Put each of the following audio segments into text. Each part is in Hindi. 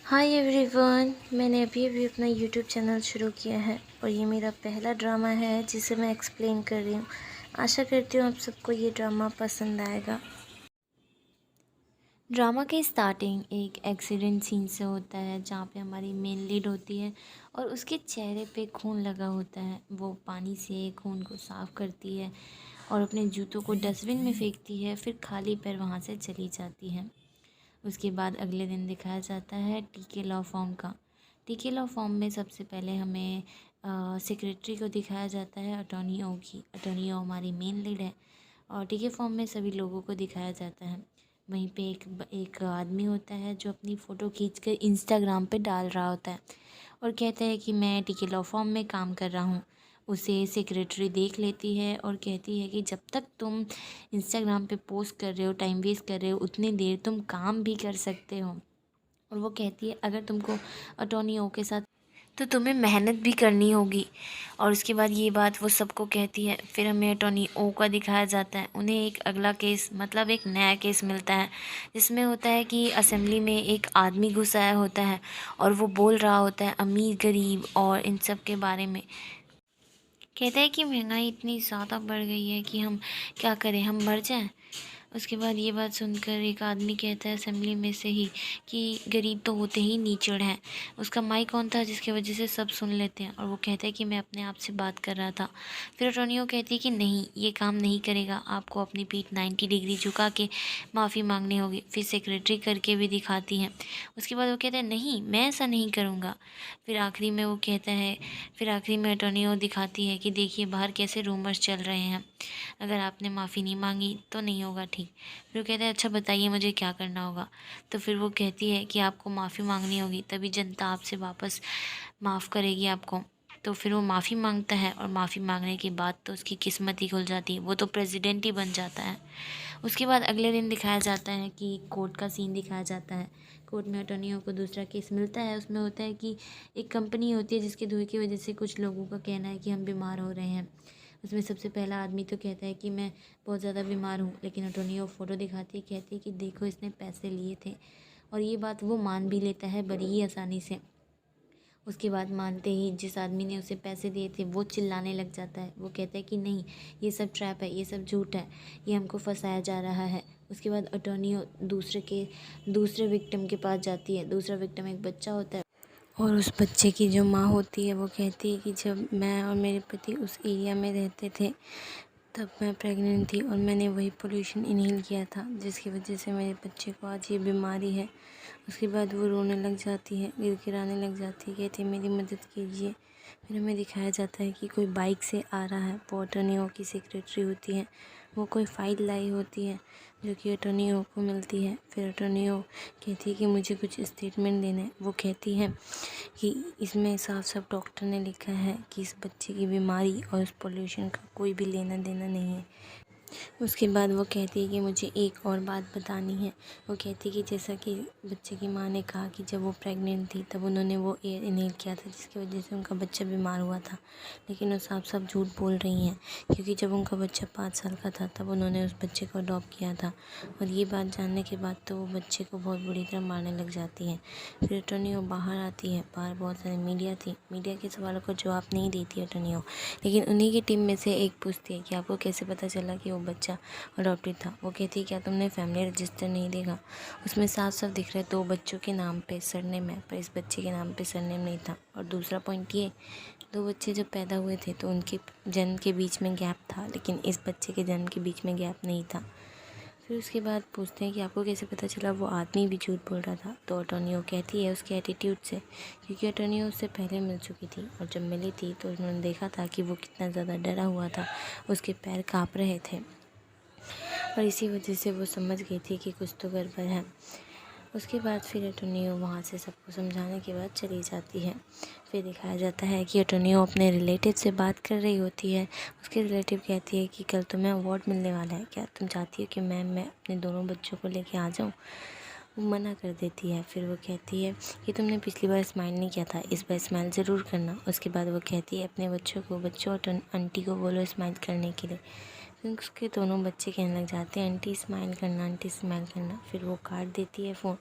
हाय एवरीवन, मैंने अभी अभी अपना यूट्यूब चैनल शुरू किया है और ये मेरा पहला ड्रामा है जिसे मैं एक्सप्लेन कर रही हूँ। आशा करती हूँ आप सबको ये ड्रामा पसंद आएगा। ड्रामा की स्टार्टिंग एक एक्सीडेंट सीन से होता है जहाँ पे हमारी मेन लीड होती है और उसके चेहरे पे खून लगा होता है। वो पानी से खून को साफ़ करती है और अपने जूतों को डस्टबिन में फेंकती है, फिर खाली पैर वहाँ से चली जाती है। उसके बाद अगले दिन दिखाया जाता है टीके लॉ फॉर्म का। टीके लॉ फॉर्म में सबसे पहले हमें सेक्रेटरी को दिखाया जाता है, अटॉर्नी ओ की। अटॉर्नी ओ हमारी मेन लीड है और टीके फॉर्म में सभी लोगों को दिखाया जाता है। वहीं पे एक आदमी होता है जो अपनी फ़ोटो खींचकर इंस्टाग्राम पे डाल रहा होता है और कहता है कि मैं टीके लॉ फॉर्म में काम कर रहा हूँ। उसे सेक्रेटरी देख लेती है और कहती है कि जब तक तुम इंस्टाग्राम पे पोस्ट कर रहे हो, टाइम वेस्ट कर रहे हो, उतनी देर तुम काम भी कर सकते हो। और वो कहती है अगर तुमको अटॉर्नी ओ के साथ तो तुम्हें मेहनत भी करनी होगी। और उसके बाद ये बात वो सबको कहती है। फिर हमें अटॉर्नी ओ का दिखाया जाता है। उन्हें एक अगला केस मतलब एक नया केस मिलता है जिसमें होता है कि असेंबली में एक आदमी घुस आया होता है और वो बोल रहा होता है अमीर गरीब और इन सब के बारे में। कहता है कि महंगाई इतनी ज़्यादा बढ़ गई है कि हम क्या करें, हम मर जाएं। उसके बाद ये बात सुनकर एक आदमी कहता है असेंबली में से ही कि गरीब तो होते ही नीचड़ हैं। उसका माइक ऑन था जिसकी वजह से सब सुन लेते हैं और वो कहता है कि मैं अपने आप से बात कर रहा था। फिर अटॉर्नी कहती है कि नहीं, ये काम नहीं करेगा, आपको अपनी पीठ 90 डिग्री झुका के माफ़ी मांगनी होगी। फिर सेक्रेटरी करके भी दिखाती है। उसके बाद वो कहता है नहीं, मैं ऐसा नहीं करूँगा। फिर आखिरी में वो कहता है फिर आखिरी में अटॉर्नी दिखाती है कि देखिए बाहर कैसे रूमर्स चल रहे हैं, अगर आपने माफ़ी नहीं मांगी तो नहीं होगा ठीक। फिर वो कहता है अच्छा बताइए मुझे क्या करना होगा। तो फिर वो कहती है कि आपको माफ़ी मांगनी होगी, तभी जनता आपसे वापस माफ़ करेगी आपको। तो फिर वो माफ़ी मांगता है और माफ़ी मांगने के बाद तो उसकी किस्मत ही खुल जाती है, वो तो प्रेसिडेंट ही बन जाता है। उसके बाद अगले दिन दिखाया जाता है कि कोर्ट का सीन दिखाया जाता है। कोर्ट में अटॉर्नी को दूसरा केस मिलता है। उसमें होता है कि एक कंपनी होती है जिसके धुएं की वजह से कुछ लोगों का कहना है कि हम बीमार हो रहे हैं। उसमें सबसे पहला आदमी तो कहता है कि मैं बहुत ज़्यादा बीमार हूँ, लेकिन अटॉर्नी फ़ोटो दिखाती है, कहती है कि देखो इसने पैसे लिए थे। और ये बात वो मान भी लेता है बड़ी ही आसानी से। उसके बाद मानते ही जिस आदमी ने उसे पैसे दिए थे वो चिल्लाने लग जाता है। वो कहता है कि नहीं, ये सब ट्रैप है, ये सब झूठ है, ये हमको फंसाया जा रहा है। उसके बाद अटॉर्नी दूसरे विक्टिम के पास जाती है। दूसरा विक्टिम एक बच्चा होता है और उस बच्चे की जो माँ होती है वो कहती है कि जब मैं और मेरे पति उस एरिया में रहते थे तब मैं प्रेग्नेंट थी और मैंने वही पोल्यूशन इनहेल किया था जिसकी वजह से मेरे बच्चे को आज ये बीमारी है। उसके बाद वो रोने लग जाती है, गिड़गिड़ाने लग जाती है, कहती है मेरी मदद कीजिए। फिर हमें दिखाया जाता है कि कोई बाइक से आ रहा है। वो अटॉर्नी की सेक्रेटरी होती है। वो कोई फ़ाइल लाई होती है जो कि अटॉर्नी को मिलती है। फिर अटॉर्नी कहती है कि मुझे कुछ स्टेटमेंट देना है। वो कहती है कि इसमें साफ साफ डॉक्टर ने लिखा है कि इस बच्चे की बीमारी और उस पोल्यूशन का कोई भी लेना देना नहीं है। उसके बाद वो कहती है कि मुझे एक और बात बतानी है। वो कहती है कि जैसा कि बच्चे की माँ ने कहा कि जब वो प्रेग्नेंट थी तब उन्होंने वो एयर इनहेल किया था जिसकी वजह से उनका बच्चा बीमार हुआ था, लेकिन वो साफ साफ झूठ बोल रही हैं क्योंकि जब उनका बच्चा 5 साल का था तब उन्होंने उस बच्चे को अडॉप्ट किया था। और ये बात जानने के बाद तो वो बच्चे को बहुत बुरी तरह मारने लग जाती हैं। फिर अटॉर्नी बाहर आती है। बाहर बहुत सारी मीडिया थी। मीडिया के सवालों का जवाब नहीं देती अटॉर्नी, लेकिन उन्हीं की टीम में से एक पूछती है कि आपको कैसे पता चला कि वो बच्चा अडॉप्टेड था। वो कहती है क्या तुमने फैमिली रजिस्टर नहीं देखा, उसमें साफ साफ दिख रहा है 2 बच्चों के नाम पे सरनेम है, पर इस बच्चे के नाम पे सरनेम नहीं था। और दूसरा पॉइंट ये, 2 बच्चे जब पैदा हुए थे तो उनके जन्म के बीच में गैप था, लेकिन इस बच्चे के जन्म के बीच में गैप नहीं था। फिर उसके बाद पूछते हैं कि आपको कैसे पता चला वो आदमी भी झूठ बोल रहा था। तो अटॉर्नी कहती है उसके एटीट्यूड से, क्योंकि अटॉर्नी उससे पहले मिल चुकी थी और जब मिली थी तो उन्होंने देखा था कि वो कितना ज़्यादा डरा हुआ था, उसके पैर काँप रहे थे और इसी वजह से वो समझ गई थी कि कुछ तो गड़बड़ है। उसके बाद फिर अटॉर्नी वहाँ से सबको समझाने के बाद चली जाती है। फिर दिखाया जाता है कि अटॉर्नी अपने रिलेटिव से बात कर रही होती है। उसके रिलेटिव कहती है कि कल तुम्हें अवार्ड मिलने वाला है, क्या तुम चाहती हो कि मैं अपने दोनों बच्चों को लेके आ जाऊँ। वो मना कर देती है। फिर वो कहती है कि तुमने पिछली बार स्माइल नहीं किया था, इस बार स्माइल ज़रूर करना। उसके बाद वो कहती है अपने बच्चों और आंटी को बोलो स्माइल करने के लिए। फिर उसके दोनों बच्चे कहने लग जाते हैं आंटी स्माइल करना, आंटी स्माइल करना। फिर वो काट देती है फ़ोन।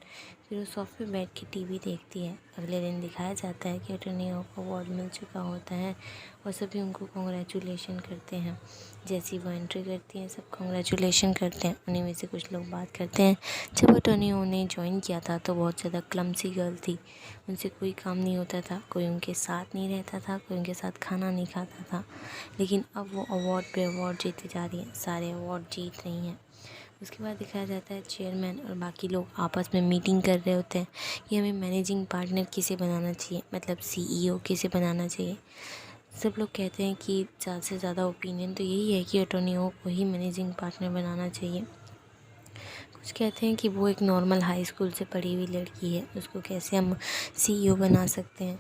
फिर वो सोफ़े पे बैठ के टीवी देखती है। अगले दिन दिखाया जाता है कि अटॉर्नी को अवार्ड मिल चुका होता है और सभी उनको कॉन्ग्रेचुलेशन करते हैं। जैसी वो एंट्री करती हैं सब कॉन्ग्रेचुलेशन करते हैं। उन्हीं में से कुछ लोग बात करते हैं, जब अटॉर्नी ने ज्वाइन किया था तो बहुत ज़्यादा क्लमसी गर्ल थी, उनसे कोई काम नहीं होता था, कोई उनके साथ नहीं रहता था, कोई उनके साथ खाना नहीं खाता था। लेकिन अब वो अवार्ड पे अवार्ड जीती जा रही है, सारे अवार्ड जीत रही हैं। उसके बाद दिखाया जाता है चेयरमैन और बाकी लोग आपस में मीटिंग कर रहे होते हैं कि हमें मैनेजिंग पार्टनर किसे बनाना चाहिए, मतलब सीईओ किसे बनाना चाहिए। सब लोग कहते हैं कि ज़्यादा से ज़्यादा ओपिनियन तो यही है कि अटॉर्नी को ही मैनेजिंग पार्टनर बनाना चाहिए। कुछ कहते हैं कि वो एक नॉर्मल हाई स्कूल से पढ़ी हुई लड़की है, उसको कैसे हम सीईओ बना सकते हैं।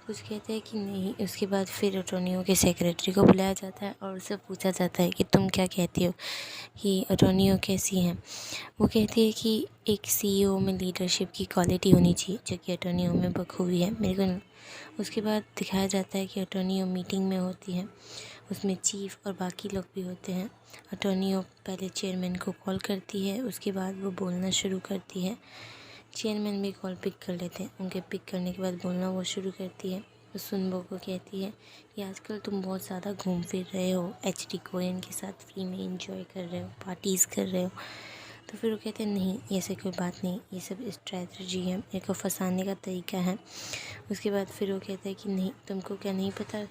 कुछ कहते हैं कि नहीं। उसके बाद फिर अटॉर्नी के सेक्रेटरी को बुलाया जाता है और उससे पूछा जाता है कि तुम क्या कहती हो कि अटॉर्नी कैसी हैं। वो कहती है कि एक सीईओ में लीडरशिप की क्वालिटी होनी चाहिए, जो कि अटॉर्नी में बखूबी है, मेरे को नहीं। उसके बाद दिखाया जाता है कि अटॉर्नी मीटिंग में होती है, उसमें चीफ और बाकी लोग भी होते हैं। अटॉर्नी पहले चेयरमैन को कॉल करती है, उसके बाद वो बोलना शुरू करती है। चेयरमैन भी कॉल पिक कर लेते हैं, उनके पिक करने के बाद बोलना वो शुरू करती है। वो सुनबो को कहती है कि आजकल तुम बहुत ज़्यादा घूम फिर रहे हो, एचडी कोरियन के साथ फ्री में इंजॉय कर रहे हो, पार्टीज़ कर रहे हो। तो फिर वो कहते हैं नहीं, ये सब कोई बात नहीं, ये सब स्ट्रैटेजी है, मेरे को फंसाने का तरीका है। उसके बाद फिर वो कहता है कि नहीं, तुमको क्या नहीं पता,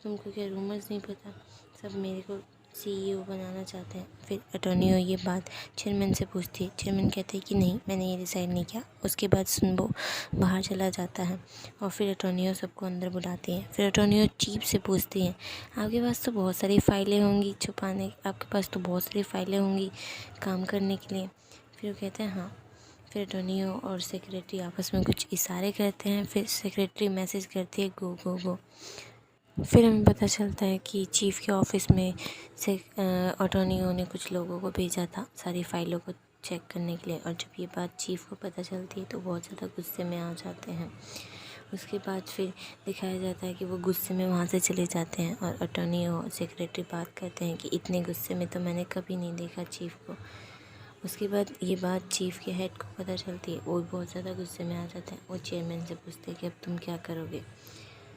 तुमको क्या रूमर्स नहीं पता, सब मेरे को सीईओ बनाना चाहते हैं। फिर अटॉर्नी ये बात चेयरमैन से पूछती है, चेयरमैन कहते हैं कि नहीं, मैंने ये डिसाइड नहीं किया। उसके बाद सुनबो बाहर चला जाता है और फिर अटॉर्नी सबको अंदर बुलाती है। फिर अटॉर्नी चीफ से पूछती है, आपके पास तो बहुत सारी फ़ाइलें होंगी छुपाने, आपके पास तो बहुत सारी फ़ाइलें होंगी काम करने के लिए। फिर वो कहते हैं हाँ। फिर अटॉर्नी और सेक्रेटरी आपस में कुछ इशारे करते हैं, फिर सेक्रेटरी मैसेज करती है गो गो गो। फिर हमें पता चलता है कि चीफ़ के ऑफ़िस में से अटॉर्नी ने कुछ लोगों को भेजा था सारी फ़ाइलों को चेक करने के लिए, और जब ये बात चीफ़ को पता चलती है तो बहुत ज़्यादा गुस्से में आ जाते हैं। उसके बाद फिर दिखाया जाता है कि वो गुस्से में वहाँ से चले जाते हैं और अटॉर्नी और सेक्रेटरी बात करते हैं कि इतने गुस्से में तो मैंने कभी नहीं देखा चीफ़ को। उसके बाद ये बात चीफ़ के हेड को पता चलती है, वो बहुत ज़्यादा गुस्से में आ जाते हैं। वो चेयरमैन से पूछते हैं कि अब तुम क्या करोगे।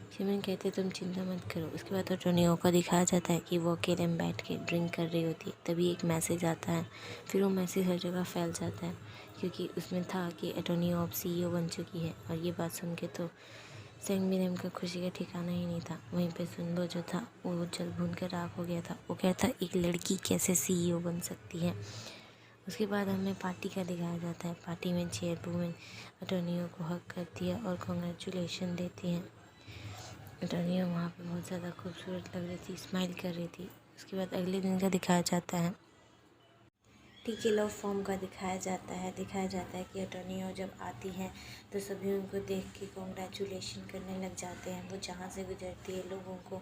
चेयरमैन कहते तुम चिंता मत करो। उसके बाद अटॉर्नी को दिखाया जाता है कि वो अकेले में बैठ के ड्रिंक कर रही होती है, तभी एक मैसेज आता है। फिर वो मैसेज हर जगह फैल जाता है क्योंकि उसमें था कि अटॉर्नी अब सीईओ बन चुकी है। और ये बात सुन के तो सेंग मिनम का खुशी का ठिकाना ही नहीं था। वहीं पे सुनबो जो था वो जल भून कर राख हो गया था। वो कहता एक लड़की कैसे सीईओ बन सकती है। उसके बाद हमें पार्टी का दिखाया जाता है। पार्टी में चेयरवुमेन अटॉर्नी को हक करती है और कॉन्ग्रेचुलेशन देती हैं। अटॉर्नी वहाँ पे बहुत ज़्यादा खूबसूरत लग रही थी, स्माइल कर रही थी। उसके बाद अगले दिन का दिखाया जाता है, टीके लव फॉर्म का दिखाया जाता है कि अटॉर्नी जब आती है तो सभी उनको देख के कॉन्ग्रेचुलेशन करने लग जाते हैं। वो जहाँ से गुजरती है लोगों को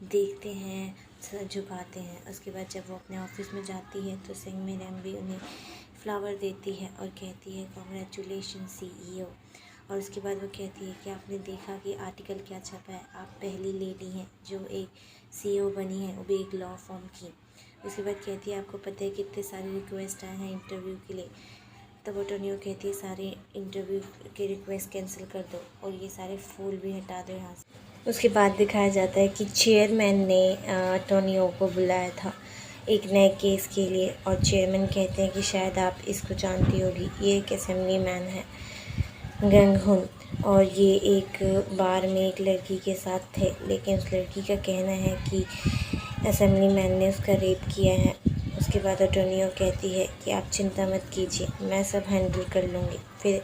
देखते हैं, सर झुकाते हैं। उसके बाद जब वो अपने ऑफिस में जाती है तो सेंग मिनम भी उन्हें फ्लावर देती है और कहती है कॉन्ग्रेचुलेशन सीईओ। और उसके बाद वो कहती है कि आपने देखा कि आर्टिकल क्या छपा है, आप पहली लेडी हैं जो एक सीईओ बनी है, वो भी एक लॉ फॉर्म की। उसके बाद कहती है आपको पता है कितने सारे रिक्वेस्ट आए हैं इंटरव्यू के लिए। तब अटॉर्नी कहती है सारे इंटरव्यू के रिक्वेस्ट कैंसिल कर दो और ये सारे फूल भी हटा दो यहाँ से। उसके बाद दिखाया जाता है कि चेयरमैन ने अटॉर्नी को बुलाया था एक नए केस के लिए, और चेयरमैन कहते हैं कि शायद आप इसको जानती होगी, ये एक असेंबली मैन है गंग हुन, और ये एक बार में एक लड़की के साथ थे, लेकिन उस लड़की का कहना है कि असेंबली मैन ने उसका रेप किया है। उसके बाद अटॉर्नी कहती है कि आप चिंता मत कीजिए, मैं सब हैंडल कर लूँगी। फिर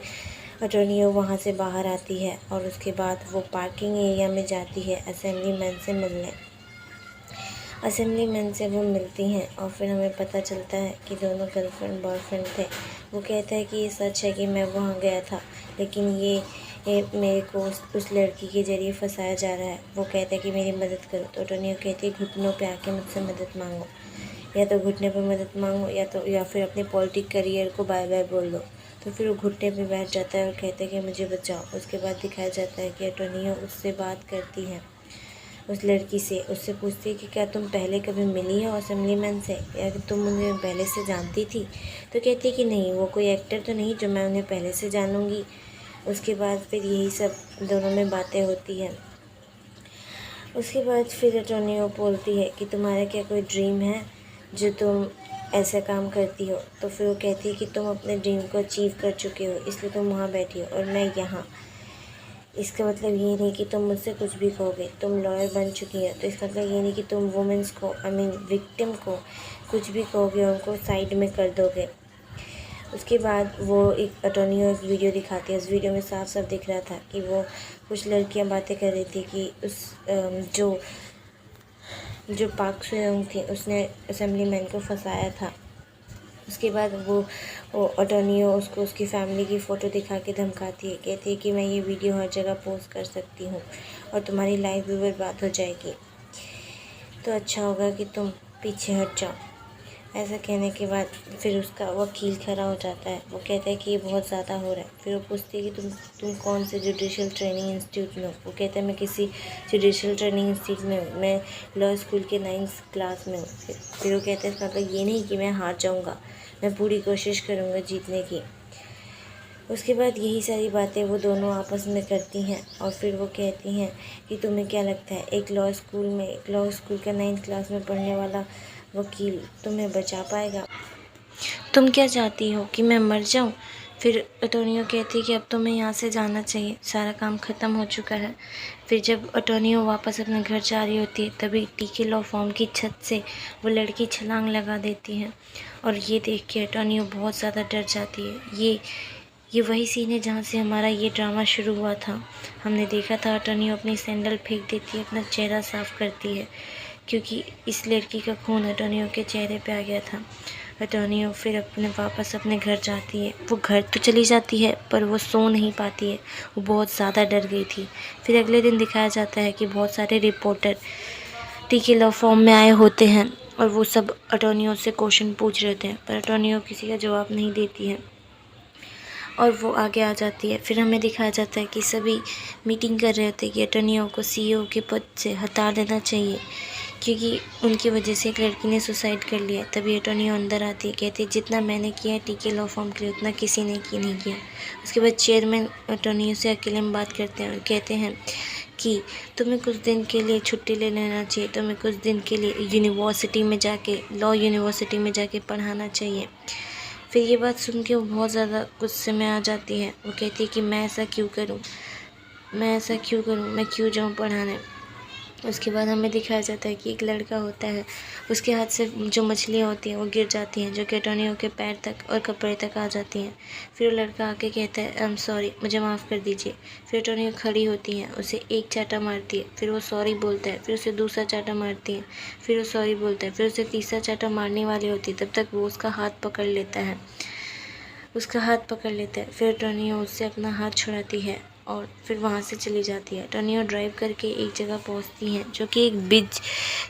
अटॉर्नी वहाँ से बाहर आती है और उसके बाद वो पार्किंग एरिया में जाती है असेंबली मैन से मिलने। असेंबली मैन से वो मिलती हैं और फिर हमें पता चलता है कि दोनों गर्लफ्रेंड बॉयफ्रेंड थे। वो कहता है कि ये सच है कि मैं वहाँ गया था, लेकिन ये मेरे को उस लड़की के ज़रिए फंसाया जा रहा है। वो कहता है कि मेरी मदद करो। तो अटॉर्नी कहती है घुटनों पे आके मुझसे मदद मांगो, या तो घुटने पे मदद मांगो या फिर अपने पॉलिटिक करियर को बाय बाय बोल दो। तो फिर वो घुटने पे बैठ जाता है और कहता है कि मुझे बचाओ। उसके बाद दिखाया जाता है कि अटॉर्नी उससे बात करती है उस लड़की से, उससे पूछती है कि क्या तुम पहले कभी मिली हो असेंबलीमैन से, या कि तुम उन्हें पहले से जानती थी। तो कहती है कि नहीं, वो कोई एक्टर तो नहीं जो मैं उन्हें पहले से जानूँगी। उसके बाद फिर यही सब दोनों में बातें होती हैं। उसके बाद फिर एंटोनियो बोलती है कि तुम्हारा क्या कोई ड्रीम है जो तुम ऐसा काम करती हो। तो फिर वो कहती है कि तुम अपने ड्रीम को अचीव कर चुके हो, इसलिए तुम वहाँ बैठी हो और मैं यहाँ। इसका मतलब ये नहीं कि तुम मुझसे कुछ भी कहोगे, तुम लॉयर बन चुकी हो, तो इसका मतलब ये नहीं कि तुम वुमेंस को, आई मीन विक्टिम को कुछ भी कहोगे, उनको साइड में कर दोगे। उसके बाद वो एक अटॉर्नी एक वीडियो दिखाती है। उस वीडियो में साफ साफ दिख रहा था कि वो कुछ लड़कियां बातें कर रही थी कि उस जो पाक सुयोंग थी उसने असेंबलीमैन को फंसाया था। उसके बाद वो अटॉर्नी उसको उसकी फैमिली की फ़ोटो दिखा के धमकाती है, कहती है कि मैं ये वीडियो हर जगह पोस्ट कर सकती हूँ और तुम्हारी लाइफ भी बर्बाद हो जाएगी, तो अच्छा होगा कि तुम पीछे हट जाओ। ऐसा कहने के बाद फिर उसका वकील खड़ा हो जाता है। वो कहता है कि ये बहुत ज़्यादा हो रहा है। फिर वो पूछती है कि तुम कौन से जुडिशल ट्रेनिंग इंस्टीट्यूट में हो। वो कहता है मैं किसी जुडिशल ट्रेनिंग इंस्टीट्यूट में हूँ, मैं लॉ स्कूल के 9th क्लास में हूँ। फिर वो कहता है इसका मतलब ये नहीं कि मैं हार जाऊँगा, मैं पूरी कोशिश करूँगा जीतने की। उसके बाद यही सारी बातें वो दोनों आपस में करती हैं और फिर वो कहती हैं कि तुम्हें क्या लगता है एक लॉ स्कूल का 9th क्लास में पढ़ने वाला वकील तुम्हें बचा पाएगा? तुम क्या चाहती हो कि मैं मर जाऊं? फिर अटॉर्नी कहती है कि अब तुम्हें यहाँ से जाना चाहिए, सारा काम ख़त्म हो चुका है। फिर जब अटॉर्नी वापस अपने घर जा रही होती है तभी टीके लॉ फॉर्म की छत से वो लड़की छलांग लगा देती है और ये देख के अटॉर्नी बहुत ज़्यादा डर जाती है। ये वही सीन है जहाँ से हमारा ये ड्रामा शुरू हुआ था। हमने देखा था अटॉर्नी अपनी सैंडल फेंक देती है, अपना चेहरा साफ़ करती है क्योंकि इस लड़की का खून अटॉर्नी के चेहरे पे आ गया था। अटॉर्नी फिर वापस अपने घर जाती है। वो घर तो चली जाती है पर वो सो नहीं पाती है, वो बहुत ज़्यादा डर गई थी। फिर अगले दिन दिखाया जाता है कि बहुत सारे रिपोर्टर टीके लॉ फॉर्म में आए होते हैं और वो सब अटॉर्नी से क्वेश्चन पूछ रहे थे, पर अटॉर्नी किसी का जवाब नहीं देती है और वो आगे आ जाती है। फिर हमें दिखाया जाता है कि सभी मीटिंग कर रहे होते हैं कि अटॉर्नी को CEO के पद से हटा देना चाहिए क्योंकि उनकी वजह से एक लड़की ने सुसाइड कर लिया। तभी अटॉर्नी अंदर आती है, कहती है जितना मैंने किया है टीके लॉ फॉर्म के लिए उतना किसी ने नहीं किया। उसके बाद चेयरमैन अटॉर्नी से अकेले में बात करते हैं और कहते हैं कि तुम्हें कुछ दिन के लिए छुट्टी ले लेना चाहिए, तुम्हें कुछ दिन के लिए लॉ यूनिवर्सिटी में जाके पढ़ाना चाहिए। फिर ये बात सुन के वो बहुत ज़्यादा गुस्से में आ जाती है। वो कहती है कि मैं ऐसा क्यों करूं, मैं क्यों जाऊं पढ़ाने। उसके बाद हमें दिखाया जाता है कि एक लड़का होता है, उसके हाथ से जो मछलियाँ होती हैं वो गिर जाती हैं जो कि अटॉर्नी के पैर तक और कपड़े तक आ जाती हैं। फिर वो लड़का आके कहता है आई एम सॉरी, मुझे माफ़ कर दीजिए। फिर अटॉर्नी खड़ी होती हैं, उसे एक चाटा मारती है, फिर वो सॉरी बोलता है, फिर उसे दूसरा चाटा मारती है, फिर वो सॉरी बोलता है, फिर उसे तीसरा चाटा मारने वाली होती है। तब तक वो उसका हाथ पकड़ लेता है। फिर अटॉर्नी उससे अपना हाथ छुड़ाती है और फिर वहाँ से चली जाती है। अटॉर्नी ड्राइव करके एक जगह पहुँचती हैं जो कि एक बीच,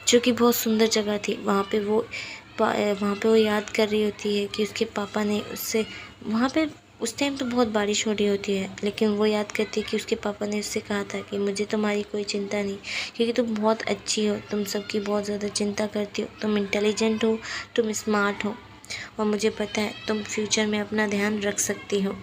जो कि बहुत सुंदर जगह थी। वहाँ पे वो याद कर रही होती है कि उसके पापा ने उससे वहाँ पे उस टाइम तो बहुत बारिश हो रही होती है, लेकिन वो याद करती है कि उसके पापा ने उससे कहा था कि मुझे तुम्हारी कोई चिंता नहीं, क्योंकि तुम बहुत अच्छी हो, तुम सबकी बहुत ज़्यादा चिंता करती हो, तुम इंटेलिजेंट हो, तुम स्मार्ट हो और मुझे पता है तुम फ्यूचर में अपना ध्यान रख सकती हो।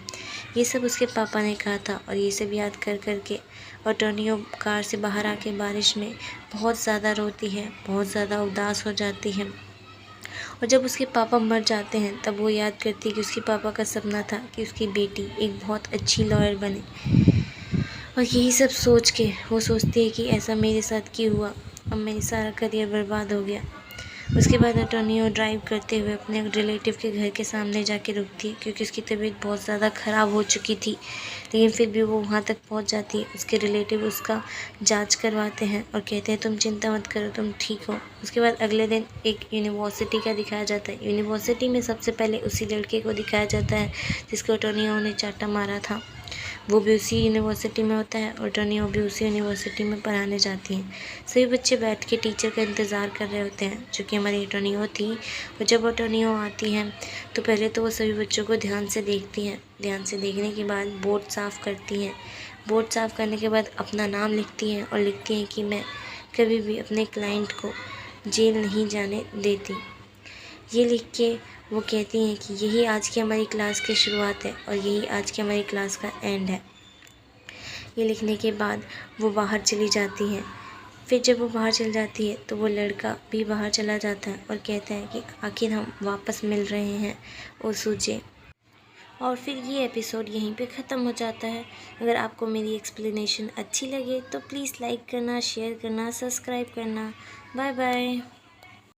ये सब उसके पापा ने कहा था और ये सब याद कर के अटॉर्नी कार से बाहर आके बारिश में बहुत ज़्यादा रोती है, बहुत ज़्यादा उदास हो जाती है। और जब उसके पापा मर जाते हैं तब वो याद करती है कि उसके पापा का सपना था कि उसकी बेटी एक बहुत अच्छी लॉयर बने, और यही सब सोच के वो सोचती है कि ऐसा मेरे साथ क्यों हुआ, अब मेरा सारा करियर बर्बाद हो गया। उसके बाद अटॉर्नी ड्राइव करते हुए अपने रिलेटिव के घर के सामने जाके रुकती है क्योंकि उसकी तबीयत बहुत ज़्यादा ख़राब हो चुकी थी, लेकिन फिर भी वो वहाँ तक पहुँच जाती है। उसके रिलेटिव उसका जांच करवाते हैं और कहते हैं तुम चिंता मत करो, तुम ठीक हो। उसके बाद अगले दिन एक यूनिवर्सिटी का दिखाया जाता है। यूनिवर्सिटी में सबसे पहले उसी लड़के को दिखाया जाता है जिसको अटॉर्नी ने चाटा मारा था। वो भी उसी यूनिवर्सिटी में होता है और अटॉर्नी भी उसी यूनिवर्सिटी में पढ़ाने जाती हैं। सभी बच्चे बैठ के टीचर का इंतज़ार कर रहे होते हैं जो कि हमारी अटॉर्नी थी। और जब अटॉर्नी आती हैं तो पहले तो वो सभी बच्चों को ध्यान से देखती हैं। ध्यान से देखने के बाद बोर्ड साफ़ करती हैं। बोर्ड साफ़ करने के बाद अपना नाम लिखती हैं और लिखती हैं कि मैं कभी भी अपने क्लाइंट को जेल नहीं जाने देती। ये लिख के वो कहती हैं कि यही आज की हमारी क्लास की शुरुआत है और यही आज की हमारी क्लास का एंड है। ये लिखने के बाद वो बाहर चली जाती हैं। फिर जब वो बाहर चल जाती है तो वो लड़का भी बाहर चला जाता है और कहता है कि आखिर हम वापस मिल रहे हैं ओसुजे। और फिर ये एपिसोड यहीं पे ख़त्म हो जाता है। अगर आपको मेरी एक्सप्लेनेशन अच्छी लगे तो प्लीज़ लाइक करना, शेयर करना, सब्सक्राइब करना। Bye bye.